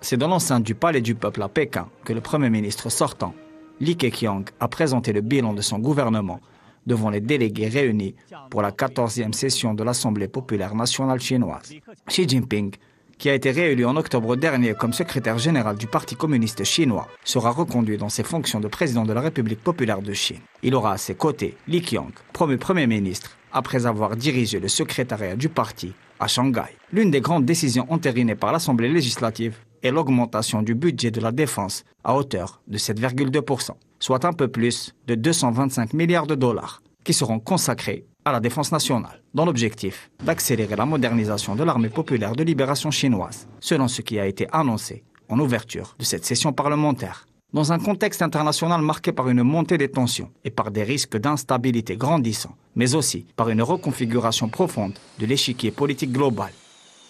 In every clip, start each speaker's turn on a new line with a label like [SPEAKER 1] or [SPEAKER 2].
[SPEAKER 1] C'est dans l'enceinte du Palais du Peuple à Pékin que le Premier ministre sortant, Li Keqiang, a présenté le bilan de son gouvernement devant les délégués réunis pour la 14e session de l'Assemblée populaire nationale chinoise. Xi Jinping, qui a été réélu en octobre dernier comme secrétaire général du Parti communiste chinois, sera reconduit dans ses fonctions de président de la République populaire de Chine. Il aura à ses côtés Li Qiang, promu Premier ministre, après avoir dirigé le secrétariat du parti à Shanghai. L'une des grandes décisions entérinées par l'Assemblée législative est l'augmentation du budget de la défense à hauteur de 7,2%, soit un peu plus de 225 milliards de dollars, qui seront consacrés à la défense nationale, dans l'objectif d'accélérer la modernisation de l'armée populaire de libération chinoise, selon ce qui a été annoncé en ouverture de cette session parlementaire. Dans un contexte international marqué par une montée des tensions et par des risques d'instabilité grandissants, mais aussi par une reconfiguration profonde de l'échiquier politique global,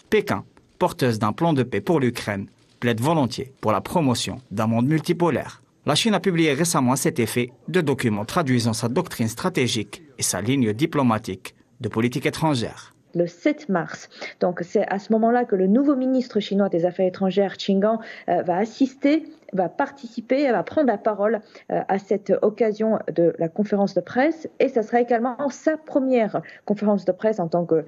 [SPEAKER 1] Pékin, porteuse d'un plan de paix pour l'Ukraine, plaide volontiers pour la promotion d'un monde multipolaire. La Chine a publié récemment à cet effet 2 documents traduisant sa doctrine stratégique et sa ligne diplomatique de politique étrangère.
[SPEAKER 2] Le 7 mars. Donc c'est à ce moment-là que le nouveau ministre chinois des Affaires étrangères, Qin Gang, va participer, va prendre la parole à cette occasion de la conférence de presse. Et ça sera également sa première conférence de presse en tant que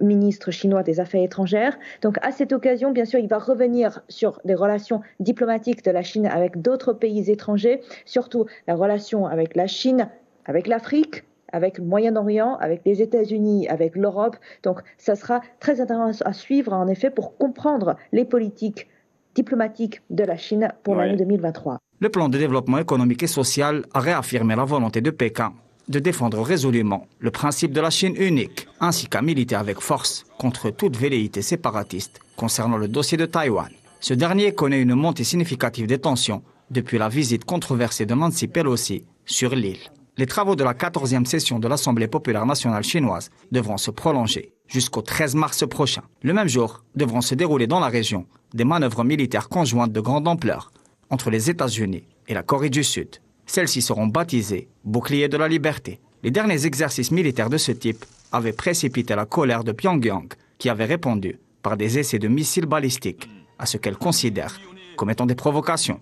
[SPEAKER 2] ministre chinois des Affaires étrangères. Donc à cette occasion, bien sûr, il va revenir sur les relations diplomatiques de la Chine avec d'autres pays étrangers, surtout la relation avec la Chine, avec l'Afrique, avec le Moyen-Orient, avec les États-Unis, avec l'Europe. Donc ça sera très intéressant à suivre, en effet, pour comprendre les politiques diplomatiques de la Chine pour l'année 2023.
[SPEAKER 1] Le plan de développement économique et social a réaffirmé la volonté de Pékin de défendre résolument le principe de la Chine unique, ainsi qu'à militer avec force contre toute velléité séparatiste concernant le dossier de Taïwan. Ce dernier connaît une montée significative des tensions depuis la visite controversée de Nancy Pelosi sur l'île. Les travaux de la 14e session de l'Assemblée populaire nationale chinoise devront se prolonger jusqu'au 13 mars prochain. Le même jour, devront se dérouler dans la région des manœuvres militaires conjointes de grande ampleur entre les États-Unis et la Corée du Sud. Celles-ci seront baptisées « Bouclier de la liberté ». Les derniers exercices militaires de ce type avaient précipité la colère de Pyongyang, qui avait répondu par des essais de missiles balistiques à ce qu'elle considère comme étant des provocations.